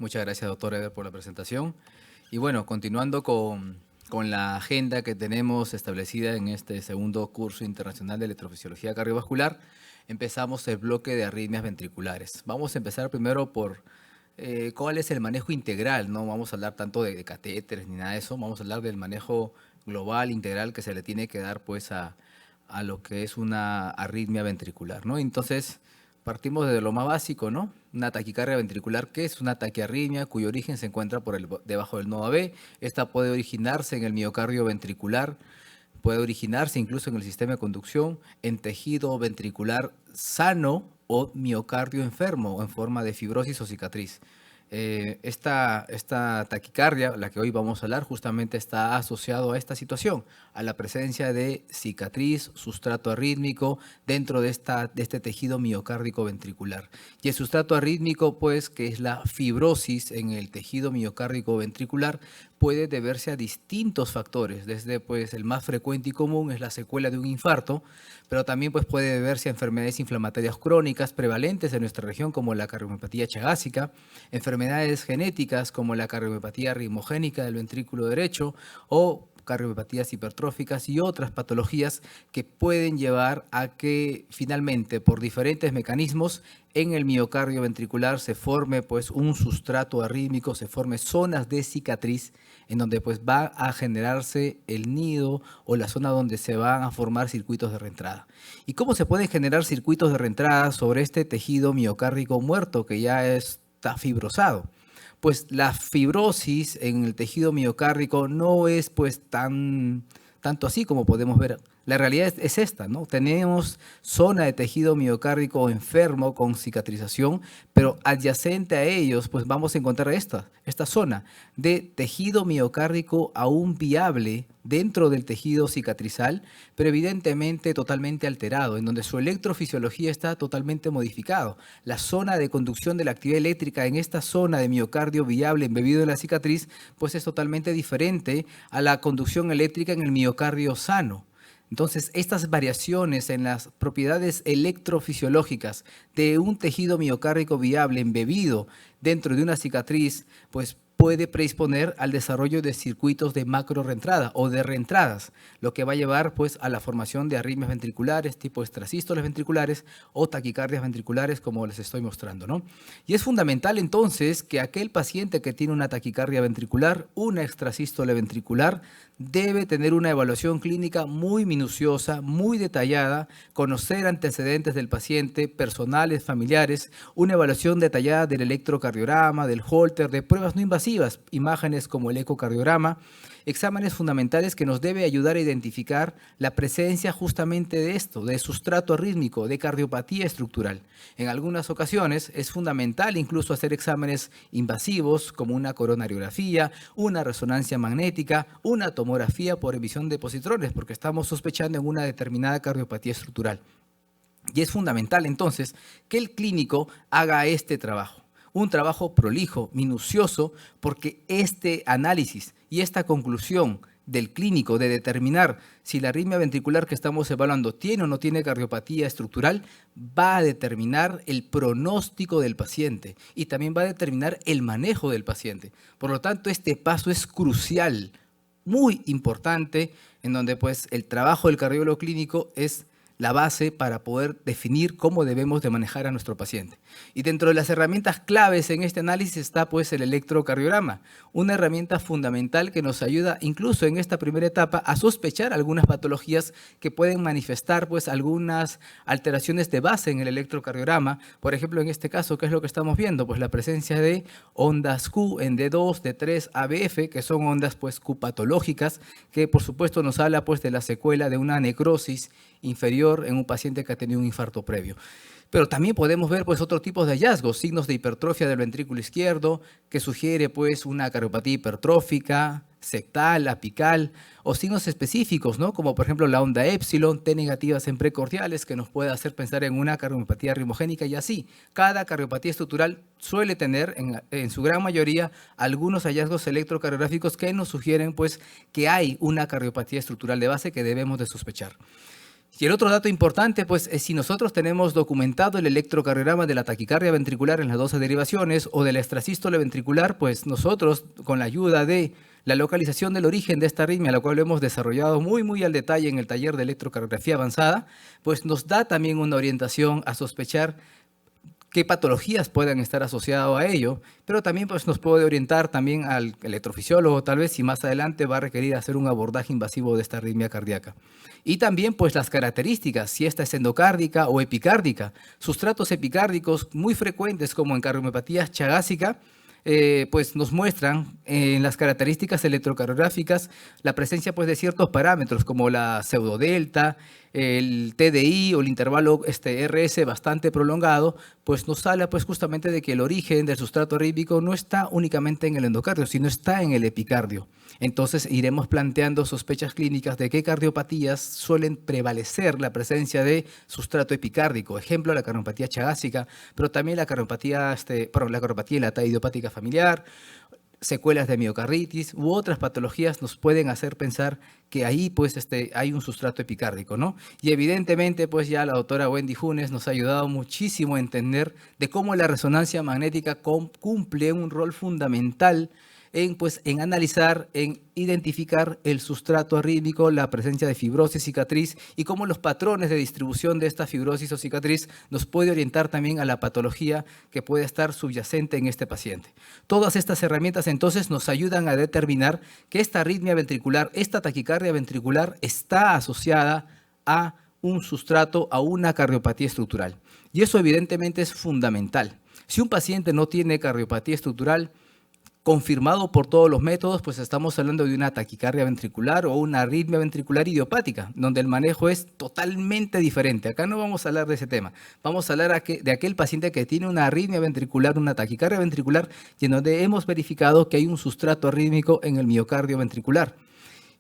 Muchas gracias, doctor Eder, por la presentación. Y bueno, continuando con la agenda que tenemos establecida en este segundo curso internacional de electrofisiología cardiovascular, empezamos el bloque de arritmias ventriculares. Vamos a empezar primero por cuál es el manejo integral. No vamos a hablar tanto de catéteres ni nada de eso, vamos a hablar del manejo global, integral, que se le tiene que dar pues a lo que es una arritmia ventricular, ¿no? Entonces, partimos de lo más básico, ¿no? Una taquicardia ventricular, ¿qué es? Una taquiarritmia cuyo origen se encuentra debajo del nodo AB. Esta puede originarse en el miocardio ventricular, puede originarse incluso en el sistema de conducción, en tejido ventricular sano o miocardio enfermo o en forma de fibrosis o cicatriz. Esta taquicardia, la que hoy vamos a hablar, justamente está asociado a esta situación, a la presencia de cicatriz, sustrato arrítmico dentro de este tejido miocárdico ventricular. Y el sustrato arrítmico, pues, que es la fibrosis en el tejido miocárdico ventricular, puede deberse a distintos factores, desde pues el más frecuente y común es la secuela de un infarto, pero también pues puede deberse a enfermedades inflamatorias crónicas prevalentes en nuestra región como la cardiomiopatía chagásica, enfermedades genéticas como la cardiomiopatía ritmogénica del ventrículo derecho o cardiopatías hipertróficas y otras patologías que pueden llevar a que finalmente por diferentes mecanismos en el miocardio ventricular se forme pues un sustrato arrítmico, se forme zonas de cicatriz en donde pues va a generarse el nido o la zona donde se van a formar circuitos de reentrada. ¿Y cómo se pueden generar circuitos de reentrada sobre este tejido miocárdico muerto que ya está fibrosado? Pues la fibrosis en el tejido miocárdico no es pues tanto así como podemos ver. La realidad es esta, ¿no? Tenemos zona de tejido miocárdico enfermo con cicatrización, pero adyacente a ellos, pues vamos a encontrar esta zona de tejido miocárdico aún viable dentro del tejido cicatrizal, pero evidentemente totalmente alterado, en donde su electrofisiología está totalmente modificado. La zona de conducción de la actividad eléctrica en esta zona de miocardio viable embebido en la cicatriz, pues es totalmente diferente a la conducción eléctrica en el miocardio sano. Entonces, estas variaciones en las propiedades electrofisiológicas de un tejido miocárdico viable embebido dentro de una cicatriz, pues puede predisponer al desarrollo de circuitos de macro reentrada o de reentradas, lo que va a llevar pues a la formación de arritmias ventriculares tipo extrasístoles ventriculares o taquicardias ventriculares como les estoy mostrando, ¿no? Y es fundamental entonces que aquel paciente que tiene una taquicardia ventricular, una extrasístole ventricular, debe tener una evaluación clínica muy minuciosa, muy detallada, conocer antecedentes del paciente, personales, familiares, una evaluación detallada del electrocardiograma, del Holter, de pruebas no invasivas, imágenes como el ecocardiograma, exámenes fundamentales que nos debe ayudar a identificar la presencia justamente de esto, de sustrato arrítmico, de cardiopatía estructural. En algunas ocasiones es fundamental incluso hacer exámenes invasivos como una coronariografía, una resonancia magnética, una tomografía por emisión de positrones, porque estamos sospechando en una determinada cardiopatía estructural. Y es fundamental entonces que el clínico haga este trabajo. Un trabajo prolijo, minucioso, porque este análisis y esta conclusión del clínico de determinar si la arritmia ventricular que estamos evaluando tiene o no tiene cardiopatía estructural va a determinar el pronóstico del paciente y también va a determinar el manejo del paciente. Por lo tanto, este paso es crucial, muy importante, en donde pues el trabajo del cardiólogo clínico es la base para poder definir cómo debemos de manejar a nuestro paciente. Y dentro de las herramientas claves en este análisis está pues el electrocardiograma, una herramienta fundamental que nos ayuda incluso en esta primera etapa a sospechar algunas patologías que pueden manifestar pues algunas alteraciones de base en el electrocardiograma. Por ejemplo, en este caso, ¿qué es lo que estamos viendo? Pues la presencia de ondas Q en D2, D3, ABF, que son ondas pues Q patológicas, que por supuesto nos habla pues de la secuela de una necrosis inferior en un paciente que ha tenido un infarto previo. Pero también podemos ver pues otro tipo de hallazgos, signos de hipertrofia del ventrículo izquierdo, que sugiere pues una cardiopatía hipertrófica, sectal, apical, o signos específicos, ¿no? Como por ejemplo la onda epsilon, T negativas en precordiales, que nos puede hacer pensar en una cardiopatía ritmogénica y así. Cada cardiopatía estructural suele tener, en su gran mayoría, algunos hallazgos electrocardiográficos que nos sugieren pues que hay una cardiopatía estructural de base que debemos de sospechar. Y el otro dato importante, pues, es si nosotros tenemos documentado el electrocardiograma de la taquicardia ventricular en las 12 derivaciones o de la extrasístole ventricular, pues nosotros, con la ayuda de la localización del origen de esta arritmia, la cual lo hemos desarrollado muy al detalle en el taller de electrocardiografía avanzada, pues nos da también una orientación a sospechar qué patologías puedan estar asociadas a ello, pero también pues, nos puede orientar también al electrofisiólogo, tal vez si más adelante va a requerir hacer un abordaje invasivo de esta arritmia cardíaca. Y también pues las características, si esta es endocárdica o epicárdica. Sustratos epicárdicos muy frecuentes como en cardiomiopatías chagásica, pues nos muestran en las características electrocardiográficas la presencia pues, de ciertos parámetros como la pseudodelta, el TDI o el intervalo RS bastante prolongado, pues nos habla pues, justamente de que el origen del sustrato arrítmico no está únicamente en el endocardio, sino está en el epicardio. Entonces iremos planteando sospechas clínicas de qué cardiopatías suelen prevalecer la presencia de sustrato epicárdico. Ejemplo, la cardiopatía chagásica, pero también la cardiopatía, la cardiopatía dilatada idiopática familiar, secuelas de miocarditis u otras patologías nos pueden hacer pensar que ahí pues hay un sustrato epicárdico, ¿no? Y evidentemente pues ya la doctora Wendy Funes nos ha ayudado muchísimo a entender de cómo la resonancia magnética cumple un rol fundamental en analizar, en identificar el sustrato arrítmico, la presencia de fibrosis, cicatriz y cómo los patrones de distribución de esta fibrosis o cicatriz nos puede orientar también a la patología que puede estar subyacente en este paciente. Todas estas herramientas entonces nos ayudan a determinar que esta arritmia ventricular, esta taquicardia ventricular está asociada a un sustrato, a una cardiopatía estructural. Y eso evidentemente es fundamental. Si un paciente no tiene cardiopatía estructural, confirmado por todos los métodos, pues estamos hablando de una taquicardia ventricular o una arritmia ventricular idiopática, donde el manejo es totalmente diferente. Acá no vamos a hablar de ese tema. Vamos a hablar de aquel paciente que tiene una arritmia ventricular, una taquicardia ventricular, y en donde hemos verificado que hay un sustrato arrítmico en el miocardio ventricular.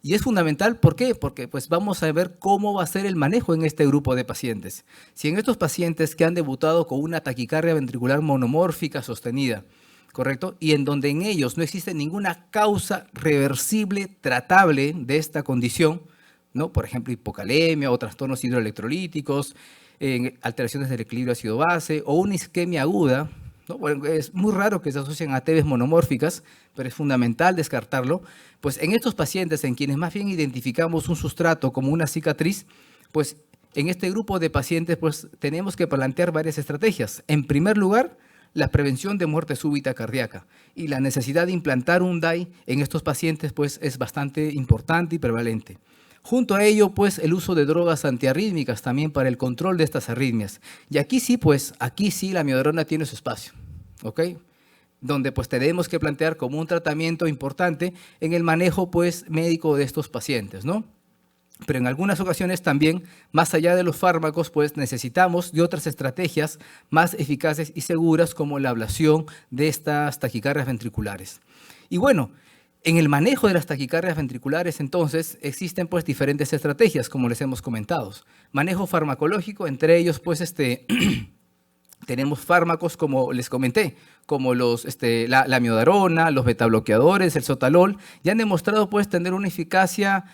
Y es fundamental, ¿por qué? Porque pues vamos a ver cómo va a ser el manejo en este grupo de pacientes. Si en estos pacientes que han debutado con una taquicardia ventricular monomórfica sostenida, ¿correcto? Y en donde en ellos no existe ninguna causa reversible, tratable de esta condición, ¿no? Por ejemplo, hipocalemia o trastornos hidroelectrolíticos, alteraciones del equilibrio ácido-base o una isquemia aguda, ¿no? Bueno, es muy raro que se asocien a TBs monomórficas, pero es fundamental descartarlo. Pues en estos pacientes en quienes más bien identificamos un sustrato como una cicatriz, pues en este grupo de pacientes pues tenemos que plantear varias estrategias. En primer lugar, la prevención de muerte súbita cardíaca y la necesidad de implantar un DAI en estos pacientes pues, es bastante importante y prevalente. Junto a ello, pues, el uso de drogas antiarrítmicas también para el control de estas arritmias. Y aquí sí, la amiodarona tiene su espacio, ¿ok? Donde pues tenemos que plantear como un tratamiento importante en el manejo pues, médico de estos pacientes, ¿no? Pero en algunas ocasiones también, más allá de los fármacos, pues necesitamos de otras estrategias más eficaces y seguras como la ablación de estas taquicardias ventriculares. Y bueno, en el manejo de las taquicardias ventriculares, entonces, existen pues diferentes estrategias, como les hemos comentado. Manejo farmacológico, entre ellos, pues, tenemos fármacos, como les comenté, como la amiodarona, los betabloqueadores, el sotalol, ya han demostrado pues, tener una eficacia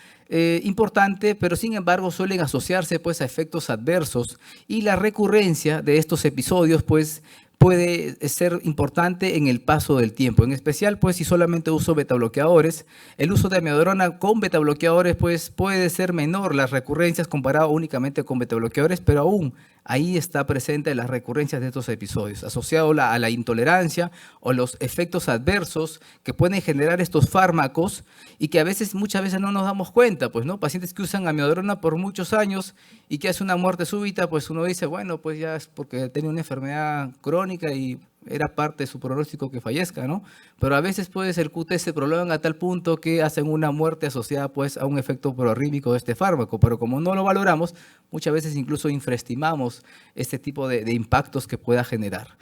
importante, pero sin embargo suelen asociarse pues, a efectos adversos y la recurrencia de estos episodios pues, puede ser importante en el paso del tiempo. En especial, pues, si solamente uso betabloqueadores, el uso de amiodarona con betabloqueadores pues, puede ser menor las recurrencias comparado únicamente con betabloqueadores, pero aún ahí está presente las recurrencias de estos episodios, asociado a la intolerancia o los efectos adversos que pueden generar estos fármacos y que muchas veces no nos damos cuenta, pues, ¿no? Pacientes que usan amiodarona por muchos años y que hace una muerte súbita, pues uno dice, bueno, pues ya es porque tenía una enfermedad crónica y era parte de su pronóstico que fallezca, ¿no? Pero a veces pues el QT se prolonga a tal punto que hacen una muerte asociada pues a un efecto proarrítmico de este fármaco, pero como no lo valoramos, muchas veces incluso infraestimamos este tipo de impactos que pueda generar.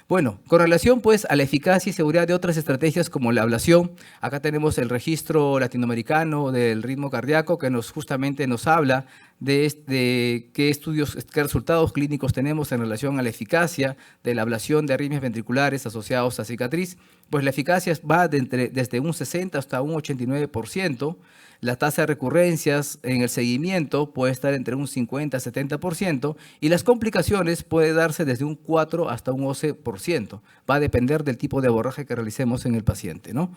Bueno, con relación pues a la eficacia y seguridad de otras estrategias como la ablación, acá tenemos el registro latinoamericano del ritmo cardíaco que justamente nos habla de qué qué resultados clínicos tenemos en relación a la eficacia de la ablación de arritmias ventriculares asociados a cicatriz. Pues la eficacia va desde un 60 hasta un 89%. La tasa de recurrencias en el seguimiento puede estar entre un 50 a 70% y las complicaciones puede darse desde un 4 hasta un 11%. Va a depender del tipo de abordaje que realicemos en el paciente, ¿no?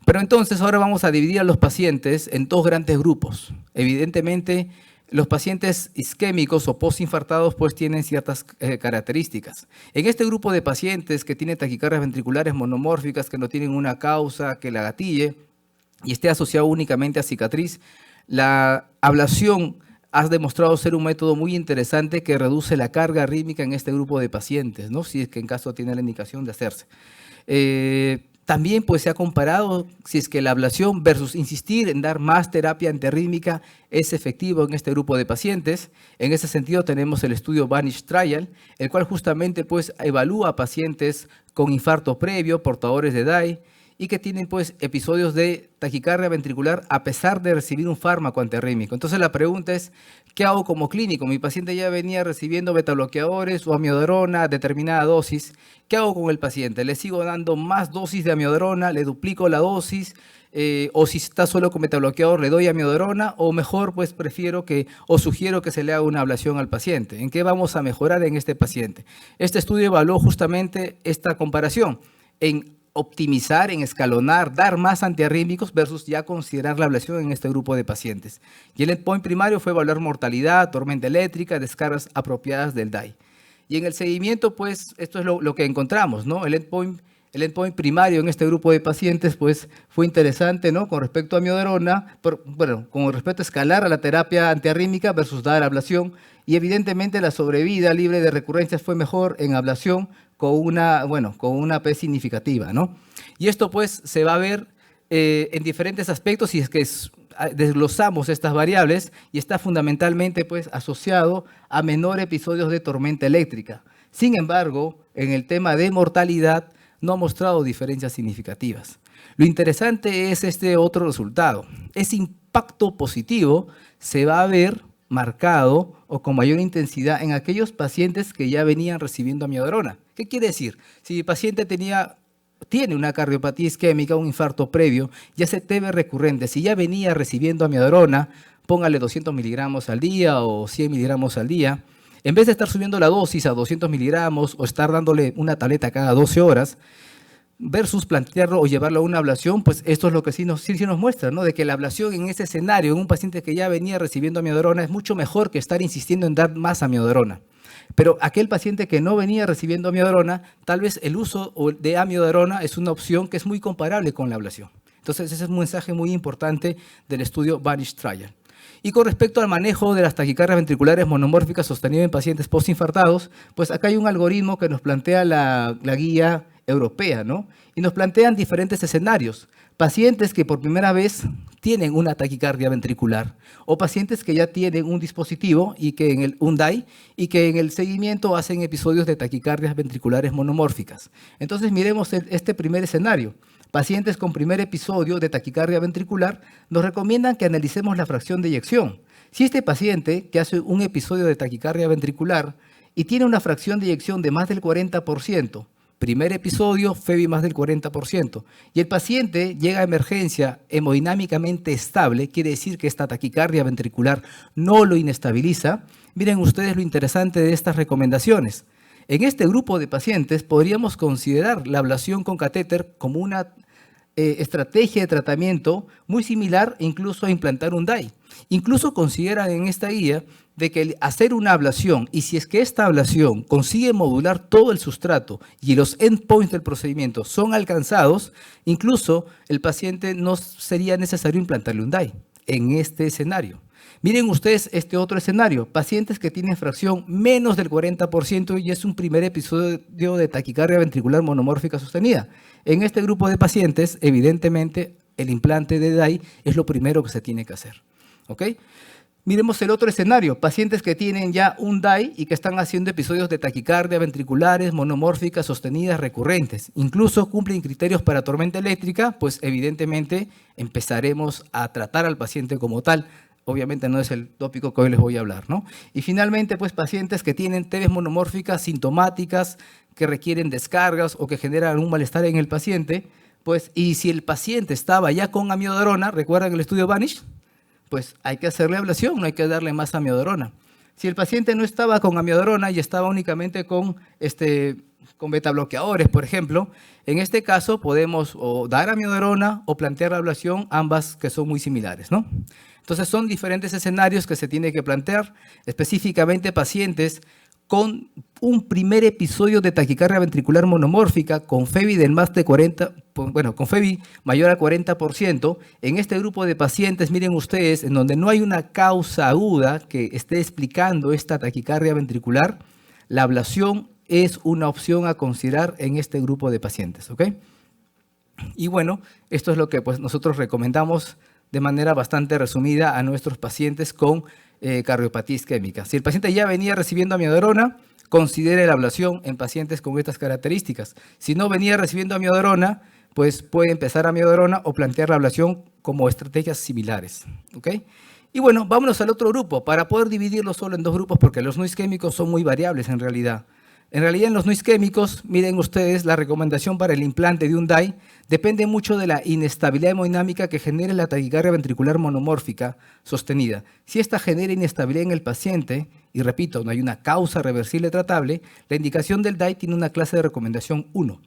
Pero entonces ahora vamos a dividir a los pacientes en dos grandes grupos. Evidentemente, los pacientes isquémicos o postinfartados pues tienen ciertas características. En este grupo de pacientes que tienen taquicardias ventriculares monomórficas, que no tienen una causa que la gatille y esté asociado únicamente a cicatriz, la ablación ha demostrado ser un método muy interesante que reduce la carga arrítmica en este grupo de pacientes, ¿no? Si es que en caso tiene la indicación de hacerse. También pues, se ha comparado si es que la ablación versus insistir en dar más terapia antiarrítmica es efectivo en este grupo de pacientes. En ese sentido tenemos el estudio Vanish Trial, el cual justamente pues, evalúa a pacientes con infarto previo, portadores de DAI, y que tienen pues, episodios de taquicardia ventricular a pesar de recibir un fármaco antiarrítmico. Entonces la pregunta es, ¿qué hago como clínico? Mi paciente ya venía recibiendo betabloqueadores o amiodarona a determinada dosis. ¿Qué hago con el paciente? ¿Le sigo dando más dosis de amiodarona? ¿Le duplico la dosis? O si está solo con betabloqueador, ¿le doy amiodarona? O mejor, pues prefiero o sugiero que se le haga una ablación al paciente. ¿En qué vamos a mejorar en este paciente? Este estudio evaluó justamente esta comparación en optimizar, en escalonar, dar más antiarrítmicos versus ya considerar la ablación en este grupo de pacientes. Y el endpoint primario fue evaluar mortalidad, tormenta eléctrica, descargas apropiadas del DAI. Y en el seguimiento, pues, esto es lo que encontramos, ¿no? El endpoint primario en este grupo de pacientes, pues, fue interesante, ¿no? Con respecto a amiodarona, con respecto a escalar a la terapia antiarrítmica versus dar ablación. Y evidentemente la sobrevida libre de recurrencias fue mejor en ablación con una P significativa, ¿no? Y esto pues se va a ver en diferentes aspectos si es que desglosamos estas variables y está fundamentalmente pues asociado a menor episodios de tormenta eléctrica. Sin embargo, en el tema de mortalidad no ha mostrado diferencias significativas. Lo interesante es este otro resultado. Ese impacto positivo se va a ver marcado o con mayor intensidad en aquellos pacientes que ya venían recibiendo amiodarona. ¿Qué quiere decir? Si el paciente tiene una cardiopatía isquémica, un infarto previo, ya se TB recurrente, si ya venía recibiendo amiodarona, póngale 200 miligramos al día o 100 miligramos al día, en vez de estar subiendo la dosis a 200 miligramos o estar dándole una tableta cada 12 horas, versus plantearlo o llevarlo a una ablación, pues esto es lo que sí nos muestra, ¿no? De que la ablación en ese escenario, en un paciente que ya venía recibiendo amiodarona, es mucho mejor que estar insistiendo en dar más amiodarona. Pero aquel paciente que no venía recibiendo amiodarona, tal vez el uso de amiodarona es una opción que es muy comparable con la ablación. Entonces ese es un mensaje muy importante del estudio Vanish Trial. Y con respecto al manejo de las taquicardias ventriculares monomórficas sostenidas en pacientes postinfartados, pues acá hay un algoritmo que nos plantea la guía europea, ¿no? Y nos plantean diferentes escenarios. Pacientes que por primera vez tienen una taquicardia ventricular o pacientes que ya tienen un dispositivo y que un DAI y que en el seguimiento hacen episodios de taquicardias ventriculares monomórficas. Entonces miremos este primer escenario. Pacientes con primer episodio de taquicardia ventricular nos recomiendan que analicemos la fracción de eyección. Si este paciente que hace un episodio de taquicardia ventricular y tiene una fracción de eyección de más del 40%, primer episodio, FEBI más del 40%, y el paciente llega a emergencia hemodinámicamente estable, quiere decir que esta taquicardia ventricular no lo inestabiliza. Miren ustedes lo interesante de estas recomendaciones. En este grupo de pacientes podríamos considerar la ablación con catéter como una estrategia de tratamiento muy similar incluso a implantar un DAI. Incluso consideran en esta guía de que hacer una ablación, y si es que esta ablación consigue modular todo el sustrato y los endpoints del procedimiento son alcanzados, incluso el paciente no sería necesario implantarle un DAI en este escenario. Miren ustedes este otro escenario, pacientes que tienen fracción menos del 40% y es un primer episodio de taquicardia ventricular monomórfica sostenida. En este grupo de pacientes, evidentemente, el implante de DAI es lo primero que se tiene que hacer. ¿Ok? Miremos el otro escenario, pacientes que tienen ya un DAI y que están haciendo episodios de taquicardia ventriculares monomórficas sostenidas recurrentes. Incluso cumplen criterios para tormenta eléctrica, pues evidentemente empezaremos a tratar al paciente como tal, obviamente no es el tópico que hoy les voy a hablar, ¿no? Y finalmente, pues pacientes que tienen TVs monomórficas sintomáticas, que requieren descargas o que generan un malestar en el paciente, pues, y si el paciente estaba ya con amiodarona, ¿recuerdan el estudio Vanish? Pues hay que hacerle ablación, no hay que darle más amiodarona. Si el paciente no estaba con amiodarona y estaba únicamente con betabloqueadores, por ejemplo, en este caso podemos o dar amiodarona o plantear la ablación, ambas que son muy similares, ¿no? Entonces son diferentes escenarios que se tiene que plantear, específicamente pacientes con un primer episodio de taquicardia ventricular monomórfica con FEBI del más de 40, bueno, con FEBI mayor al 40%. En este grupo de pacientes, miren ustedes, en donde no hay una causa aguda que esté explicando esta taquicardia ventricular, la ablación es una opción a considerar en este grupo de pacientes, ¿ok? Y bueno, esto es lo que pues, nosotros recomendamos de manera bastante resumida a nuestros pacientes con cardiopatía isquémica. Si el paciente ya venía recibiendo amiodarona, considere la ablación en pacientes con estas características. Si no venía recibiendo amiodarona, pues puede empezar amiodarona o plantear la ablación como estrategias similares, ¿ok? Y bueno, vámonos al otro grupo, para poder dividirlo solo en dos grupos, porque los no isquémicos son muy variables en realidad. En realidad, en los no isquémicos, miren ustedes, la recomendación para el implante de un DAI depende mucho de la inestabilidad hemodinámica que genere la taquicardia ventricular monomórfica sostenida. Si esta genera inestabilidad en el paciente, y repito, no hay una causa reversible tratable, la indicación del DAI tiene una clase de recomendación 1.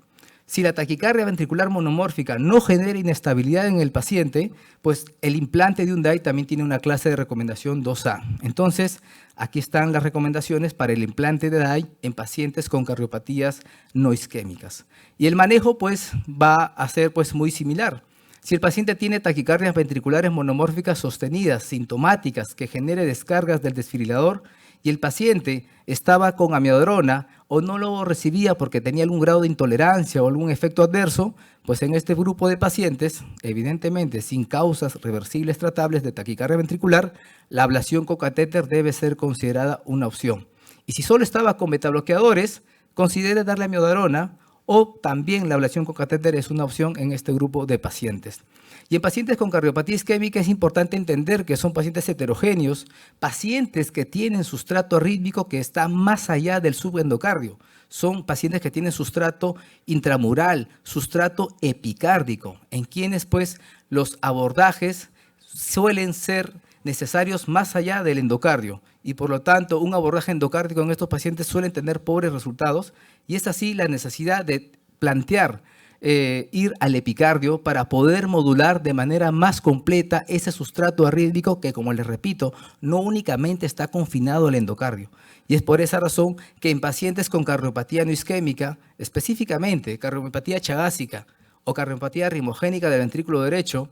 Si la taquicardia ventricular monomórfica no genera inestabilidad en el paciente, pues el implante de un DAI también tiene una clase de recomendación 2A. Entonces, aquí están las recomendaciones para el implante de DAI en pacientes con cardiopatías no isquémicas. Y el manejo pues va a ser pues muy similar. Si el paciente tiene taquicardias ventriculares monomórficas sostenidas, sintomáticas, que genere descargas del desfibrilador, y el paciente estaba con amiodarona o no lo recibía porque tenía algún grado de intolerancia o algún efecto adverso, pues en este grupo de pacientes, evidentemente sin causas reversibles tratables de taquicardia ventricular, la ablación con catéter debe ser considerada una opción. Y si solo estaba con betabloqueadores, considere darle amiodarona o también la ablación con catéter es una opción en este grupo de pacientes. Y en pacientes con cardiopatía isquémica es importante entender que son pacientes heterogéneos, pacientes que tienen sustrato arrítmico que está más allá del subendocardio. Son pacientes que tienen sustrato intramural, sustrato epicárdico, en quienes pues los abordajes suelen ser necesarios más allá del endocardio y por lo tanto un abordaje endocárdico en estos pacientes suelen tener pobres resultados y es así la necesidad de plantear ir al epicardio para poder modular de manera más completa ese sustrato arrítmico que, como les repito, no únicamente está confinado al endocardio. Y es por esa razón que en pacientes con cardiopatía no isquémica, específicamente cardiopatía chagásica o cardiopatía rimogénica del ventrículo derecho,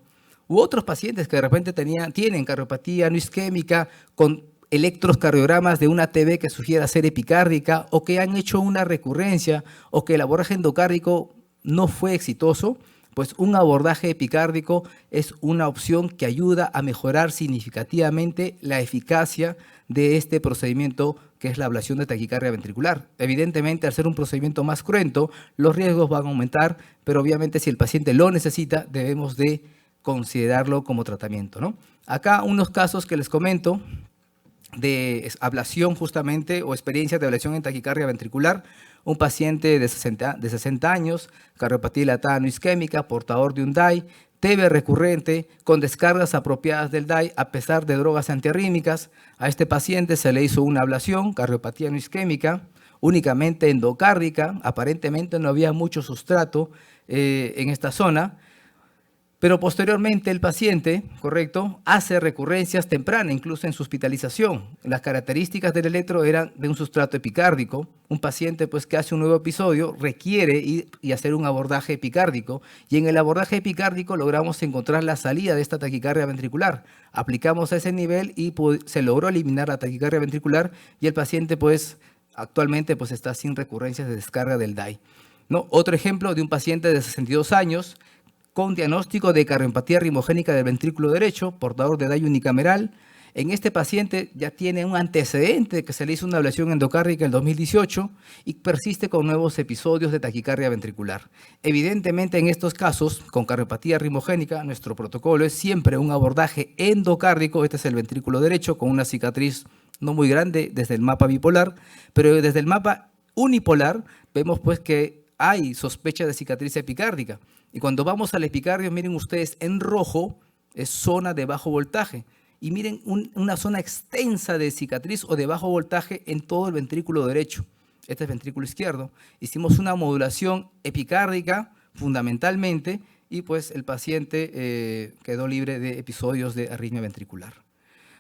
u otros pacientes que de repente tienen cardiopatía no isquémica con electrocardiogramas de una TB que sugiera ser epicárdica o que han hecho una recurrencia o que el abordaje endocárdico no fue exitoso, pues un abordaje epicárdico es una opción que ayuda a mejorar significativamente la eficacia de este procedimiento que es la ablación de taquicardia ventricular. Evidentemente, al ser un procedimiento más cruento, los riesgos van a aumentar, pero obviamente si el paciente lo necesita, debemos de considerarlo como tratamiento, ¿no? Acá unos casos que les comento de ablación justamente o experiencia de ablación en taquicardia ventricular. Un paciente de 60 años, cardiopatía dilatada no isquémica, portador de un DAI, TB recurrente, con descargas apropiadas del DAI a pesar de drogas antiarrítmicas. A este paciente se le hizo una ablación, cardiopatía no isquémica, únicamente endocárdica, aparentemente no había mucho sustrato en esta zona. Pero posteriormente el paciente, correcto, hace recurrencias tempranas, incluso en su hospitalización. Las características del electro eran de un sustrato epicárdico. Un paciente pues, que hace un nuevo episodio requiere ir y hacer un abordaje epicárdico. Y en el abordaje epicárdico logramos encontrar la salida de esta taquicardia ventricular. Aplicamos a ese nivel y se logró eliminar la taquicardia ventricular y el paciente pues, actualmente pues, está sin recurrencias de descarga del DAI, ¿no? Otro ejemplo de un paciente de 62 años con diagnóstico de cardiopatía rimogénica del ventrículo derecho, portador de DAI unicameral, En este paciente ya tiene un antecedente de que se le hizo una ablación endocárdica en el 2018 y persiste con nuevos episodios de taquicardia ventricular. Evidentemente, en estos casos, con cardiopatía ritmogénica, nuestro protocolo es siempre un abordaje endocárdico. Este es el ventrículo derecho con una cicatriz no muy grande desde el mapa bipolar, pero desde el mapa unipolar vemos pues que hay sospecha de cicatriz epicárdica. Y cuando vamos al epicardio, miren ustedes, en rojo es zona de bajo voltaje. Y miren una zona extensa de cicatriz o de bajo voltaje en todo el ventrículo derecho. Este es el ventrículo izquierdo. Hicimos una modulación epicárdica fundamentalmente y pues el paciente quedó libre de episodios de arritmia ventricular.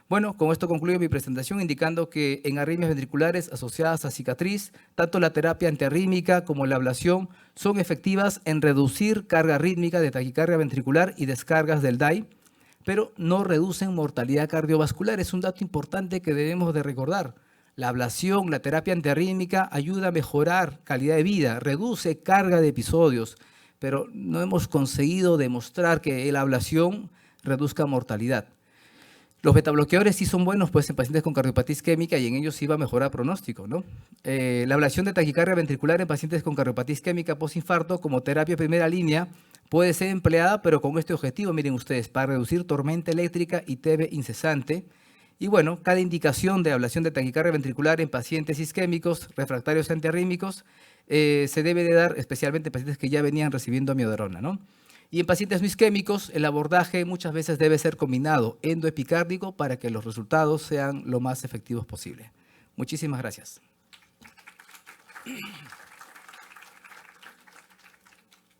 Bueno, con esto concluyo mi presentación indicando que en arritmias ventriculares asociadas a cicatriz, tanto la terapia antiarrítmica como la ablación son efectivas en reducir carga rítmica de taquicardia ventricular y descargas del DAI, pero no reducen mortalidad cardiovascular. Es un dato importante que debemos de recordar. La ablación, la terapia antiarrítmica ayuda a mejorar calidad de vida, reduce carga de episodios, pero no hemos conseguido demostrar que la ablación reduzca mortalidad. Los betabloqueadores sí son buenos pues, en pacientes con cardiopatía isquémica y en ellos sí va a mejorar pronóstico, ¿no? La ablación de taquicardia ventricular en pacientes con cardiopatía isquémica postinfarto como terapia primera línea puede ser empleada, pero con este objetivo, miren ustedes, para reducir tormenta eléctrica y TB incesante. Y bueno, cada indicación de ablación de taquicardia ventricular en pacientes isquémicos, refractarios antiarrítmicos, se debe de dar especialmente en pacientes que ya venían recibiendo amiodarona, ¿no? Y en pacientes no isquémicos, el abordaje muchas veces debe ser combinado endoepicárdico para que los resultados sean lo más efectivos posible. Muchísimas gracias.